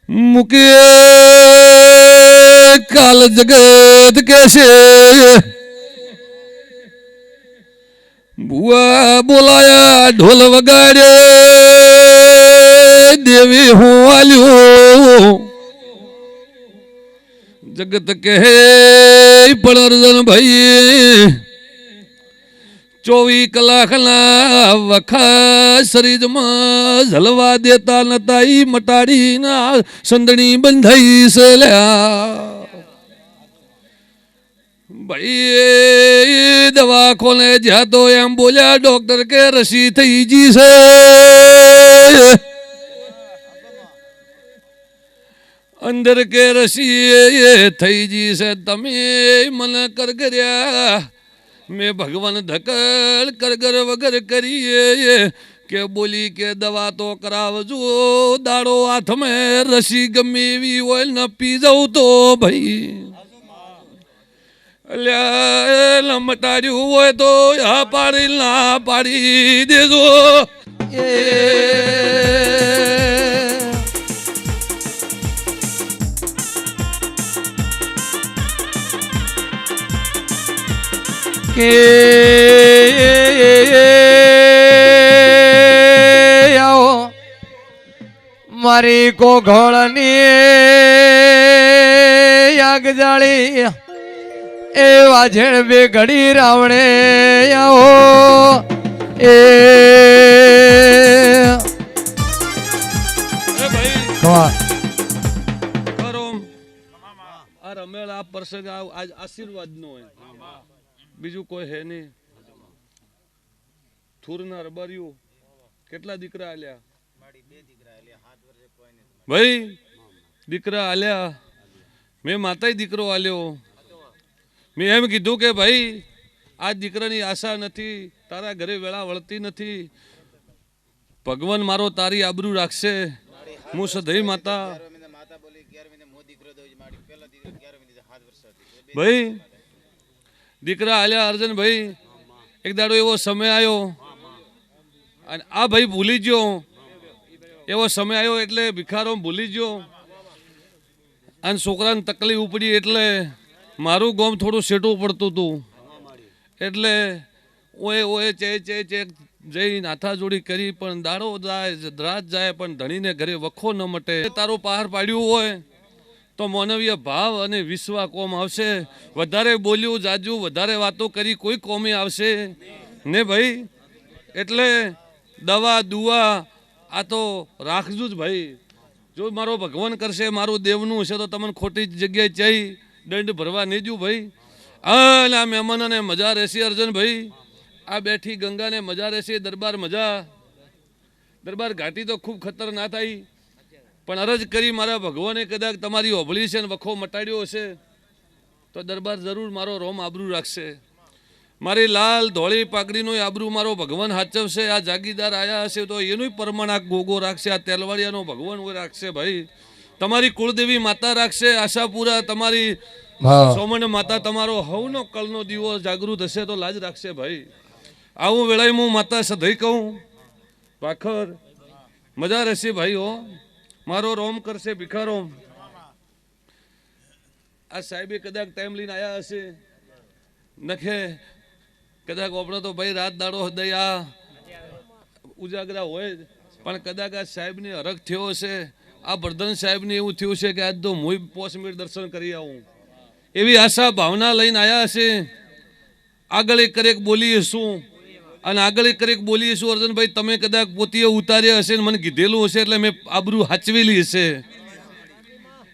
मुके काल जगत कैसे बुआ बोलाया ढोल वगाड़े देवी हूँ आलियो जगत कहे पण अर्जन भाई 24 કલાકના વખા શરીરમાં ઝલવા દેતા નતા ઈ મટાડીના સંદણી બંધાઈ સેલ્યા ભાઈ દવા કોને જાતો એમ બોલ્યા ડોક્ટર કે રસી થઈ જી છે અંદર કે રસી થઈ જી છે તમે મને કરગર્યા मैं भगवान धकल करगर वगर करिए के बोली के दवा तो करावजो दाड़ो हाथ में रसी गमी भी ओल न पी जाऊ तो भाई मटाड़ू हो तो यहाँ पाड़ी ना पाड़ी दे दो કે આવો મારી કોઘળની આગ જાળી એ વાજણ બે ઘડી રાવણે આવો એ રમેલા પ્રસંગ આજ આશીર્વાદ નો હોય બીજું કોઈ હે નહીં થુરના રબારીઓ કેટલા દીકરા આલ્યા ભાઈ દીકરા આલ્યા મેં માતાય દીકરો આલ્યો મેં એમ કીધું કે ભાઈ આ દીકરાની આશા નથી તારા ઘરે વેળા વળતી નથી ભગવાન મારો તારી આબરૂ રાખશે હું સધઈ માતા ભાઈ દીકરા આલ્યા અર્જન ભાઈ એક દાડો એવો સમય આવ્યો અને આ ભાઈ ભૂલી ગયો એવો સમય આવ્યો એટલે ભિખારો ભૂલી ગયો અને છોકરાને તકલીફ ઉપડી એટલે મારું ગામ થોડું સેટું પડતું હતું એટલે ઓએ ઓએ ચે ચે ચે જઈને હાથાજોડી કરી પણ દાડો જાય રાત જાય પણ ધણીને ઘરે વખો ન મટે તારું પહાડ પાડ્યું હોય તો માનવીય ભાવ અને વિશ્વા કોમ આવશે વધારે બોલ્યું જાજુ વધારે વાતો કરી કોઈ કોમે આવશે ને ભાઈ એટલે દવા દુઆ આ તો રાખજો જ ભાઈ જો મારો ભગવાન કરશે મારું દેવનું હશે તો તમને ખોટી જગ્યાએ જઈ દંડ ભરવા નહીં જુ ભાઈ આ મહેમાનોને મજા રહેશે અર્જન ભાઈ આ બેઠી ગંગાને મજા રહેશે દરબાર મજા દરબાર ઘાટી તો ખૂબ ખતરનાક થાય પણ અરજ કરી મારા ભગવાને કદાચ તમારી ઓભળી છે ને વખો મટાડ્યો હશે તો દરબાર જરૂર મારો રોમ આબરૂ રાખશે મારી લાલ ધોળી પાઘડીનો આબરૂ મારો ભગવાન હાચવશે આ જાગીરદાર આયા હશે તો એનું પરમાણાક ગોગો રાખશે આ તેલવાડિયાનો ભગવાન રાખશે ભાઈ તમારી કુળદેવી માતા રાખશે આશાપુરા તમારી સોમન માતા તમારો હવનો કલનો દીવો જાગૃત હશે તો લાજ રાખશે ભાઈ આવું વેળાએ હું માતા સધઈ કહું ભાખર મજા રહેશે ભાઈ હો મારો રોમ કરશે ભિખારો આ સાહેબે કદાચ ટાઈમ લઈને આયા હશે નખે કદાચ આપણે તો ભાઈ રાત દાડો હૃદય ઉજાગરા હોય પણ કદાચ આ સાહેબને હરખ થયો હશે આ વર્ધન સાહેબને એવું થયું છે કે આજ તો હું 5 મિનિટ દર્શન કરી આવું એવી આશા ભાવના લઈને આયા હશે આગળ એક કરેક બોલીએ શું અને આગળ એક કરેક બોલીએ શું અર્જનભાઈ તમે કદાચ પોતીએ ઉતાર્યા હશે ને મને કીધેલું હશે એટલે મેં આબરૂ હાચવેલી હશે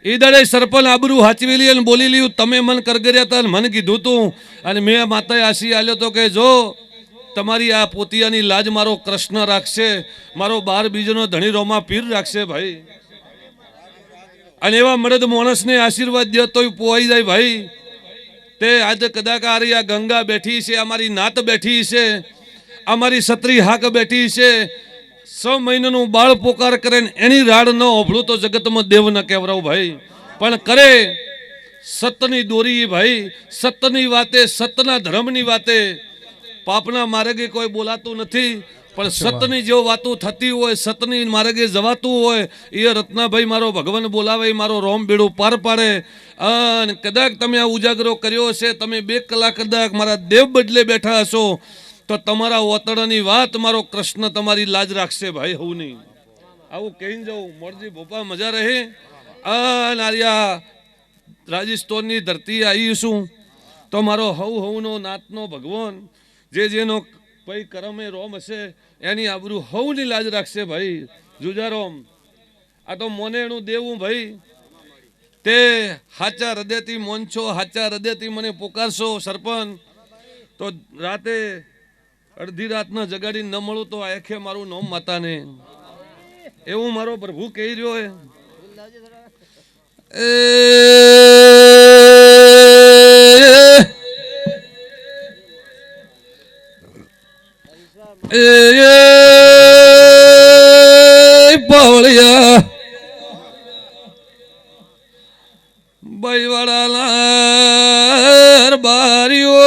એ દાડે સરપંચ આબરૂ હાચવેલી અને બોલી લીધું તમે મન કરગર્યા હતા મને કીધું તું અને મેં માતાએ આશી આલ્યો તો કે જો તમારી આ પોતિયાની લાજ મારો કૃષ્ણ રાખશે મારો 12 બીજનો ધણી રોમા પીર રાખશે ભાઈ અને એવા મરદ માણસને આશીર્વાદ દે તોય પોવાઈ જાય ભાઈ તે આજે કદાચ આ રહી આ ગંગા બેઠી છે અમારી નાત બેઠી છે અમારી સત્રી હાક બેઠી છે 6 મહિનાનું બાળ પોકાર કરે ને એની રાડ ન ઓભળું તો જગતમાં દેવ ન કહેવરાવ ભાઈ પણ કરે સતની દોરી ભાઈ સતની વાતે સતના ધર્મની વાતે પાપના માર્ગે કોઈ બોલાતું નથી, પણ સતની જો વાતો થતી હોય, સતની માર્ગે જવાતું હોય, એ રત્નાભાઈ મારો ભગવાન બોલાવે, એ મારો રોમ બેડું પાર પાડે. અને કદાચ તમે આ ઉજાગરો કર્યો છે, તમે 2 કલાક કદાચ મારા દેવ બદલે બેઠા હશો, તો તમારા ઓતળની વાત મારો કૃષ્ણ તમારી લાજ રાખશે ભાઈ. હું નહીં આવું કહીને જાઉં. મોરજી ભોપા મજા રહે. નારિયા રાજસ્થાનની ધરતી આવી છું, તો મારો હવનો નાતનો ભગવાન જે જેનો ભાઈ કરમે રોમ હશે, એની આબરૂ હવની લાજ રાખશે ભાઈ. જુજારોમ આ તો મોને એનું દેવું ભાઈ. તે હાચા હૃદયથી મોનશો, હાચા હૃદયથી મને પોકારશો સરપંચ, તો રાતે અડધી રાતના જગાડીને ન મળું તો આખે મારું નામ માતાને. એવું મારો પ્રભુ કહી રહ્યો હે. પાવળિયા બૈવાળા બારીઓ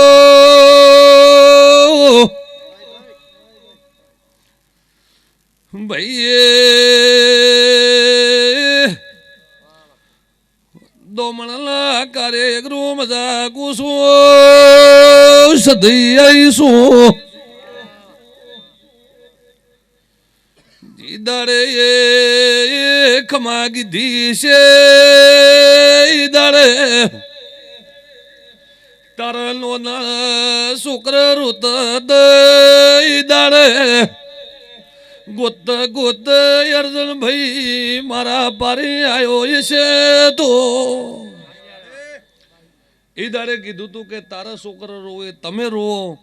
ભાઈએ દોમણલા કારે ગૃહ મજા કુસું સધી આવીશું. દાડે એ ખમા કીધી છે, દાડે તારા નો શુક્ર ઋત દાડે ગોત ગોત અર્જુન ભાઈ મારા પારી આવ્યો છે. તો એ દાડે કીધું તું કે તારા છોકરા રોવે, તમે રોવો,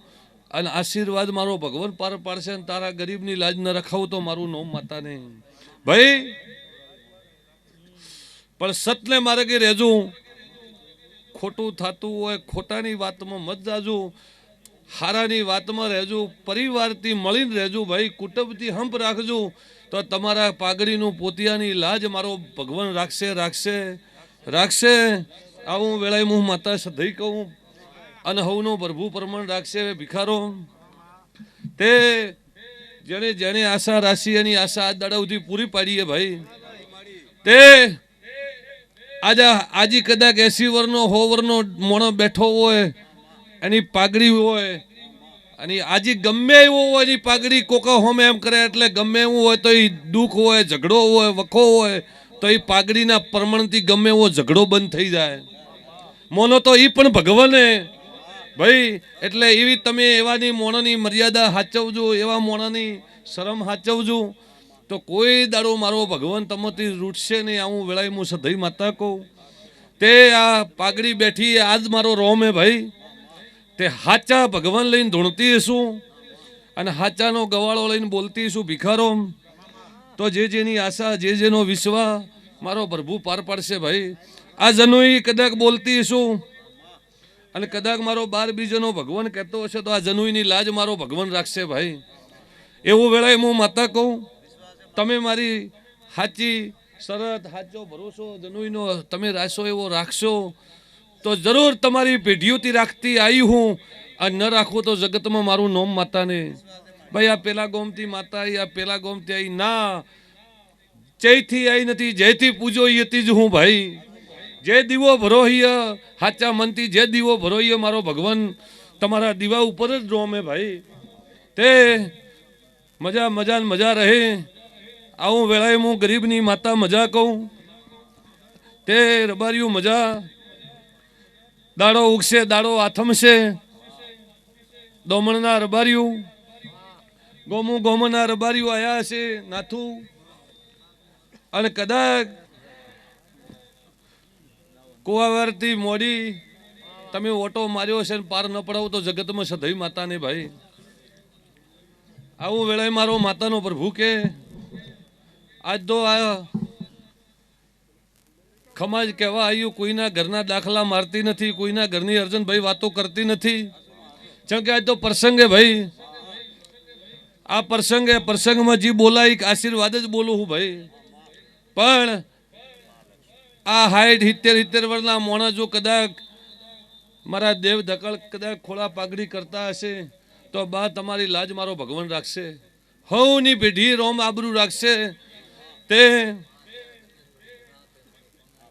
અને આશીર્વાદ મારો ભગવાન પાર પાડશે, અને તારા ગરીબની લાજ ન રખાવું તો મારું નામ માતાને ભાઈ. પણ સતને માર્ગે રહેજો. ખોટું થતું હોય, ખોટાની વાતમાં મત જાજો, હારાની વાતમાં રહેજો, પરિવારથી મળીને રહેજો ભાઈ, કુટુંબથી હંપ રાખજો, તો તમારા પાઘડીનું પોતિયાની લાજ મારો ભગવાન રાખશે રાખશે રાખશે. આવું વેળાએ હું માતા સધઈ કહું, અને હવનો પ્રભુ પ્રમાણ રાખશે. ભિખારો તે જેને જેને આશા રાશિ એની આશા આજ દાડા સુધી પૂરી પાડીએ ભાઈ. તે આજે કદાચ 80 વર્ષનો 100 વર્ષનો મોણો બેઠો હોય, એની પાઘડી હોય, અને આજે ગમે એવો હોય એની પાઘડી કોકા હોમે એમ કરે, એટલે ગમે એવું હોય તો એ દુઃખ હોય, ઝઘડો હોય, વખો હોય, તો એ પાઘડીના પ્રમાણથી ગમે એવો ઝઘડો બંધ થઈ જાય. મોનો તો એ પણ ભગવાને ભાઈ. એટલે એવી તમે એવાની મોણાની મર્યાદા સાચવજો, એવા મોણાની શરમ સાચવજો, તો કોઈ દાડો મારો ભગવાન તમારી રૂટશે નહીં. આવું વેળાએ હું સધઈ માતા કહું. તે આ પાઘડી બેઠી આજ મારો રોમ હે ભાઈ. તે હાચા ભગવાન લઈને ધૂણતી હશું, અને હાચાનો ગવાળો લઈને બોલતી હશું. ભિખારો તો જે જેની આશા, જે જેનો વિશ્વાસ મારો પ્રભુ પાર પાડશે ભાઈ. આ જનોઈ કદાચ બોલતી હશું, અને કદાચ મારો 12 બીજનો ભગવાન કહેતો હશે, તો આ જનુઈની લાજ મારો ભગવાન રાખશે ભાઈ. એવું વેળાએ હું માતા કહું, તમે મારી સાચી શરત, સાચો ભરોસો જનુઈનો તમે રાખશો, એવો રાખશો, તો જરૂર તમારી પેઢીઓથી રાખતી આવી હું. આ ન રાખવું તો જગતમાં મારું નામ માતાને ભાઈ. આ પેલા ગોમથી માતા આવી, આ પેલા ગોમથી આવી ના, જયથી આવી નથી, જયથી પૂજો એથી જ હું ભાઈ. જે દીવો ભરોહીએ સાચા મનથી, જે દીવો ભરોહીએ મારો ભગવાન તમારા દીવા ઉપર જ રોમે ભાઈ. તે મજા મજા મજા રહે. આવું વેળાએ હું ગરીબની માતા મજા કહું. તે રબારીયું મજા. દાડો ઉગશે, દાડો આથમશે. દોમણના રબારીયું, ગોમના રબારીયું આવ્યા છે નાથું. અને કદાચ કુવાવારથી મોડી તમે ઓટો માર્યો છે, પાર ન પડાવો તો જગતમાં સધઈ માતાને ભાઈ. આવું વેળાએ મારો માતાનો પ્રભુ કે આજ તો આ ખમાજ કહેવા આવ્યું, કોઈના ઘરના દાખલા મારતી નથી, કોઈના ઘરની અર્જનભાઈ વાતો કરતી નથી. જેમ કે આજ તો પ્રસંગે ભાઈ, આ પ્રસંગમાં જે બોલાય આશીર્વાદ જ બોલું હું ભાઈ. પણ આ 60-70 વર્ષના મોણા જો કદાચ મારા દેવ ધકળ કદાચ ખોળા પાઘડી કરતા હશે, તો બા તમારી લાજ મારો ભગવાન રાખશે. હવની પેઢી રોમ આબરૂ રાખશે. તે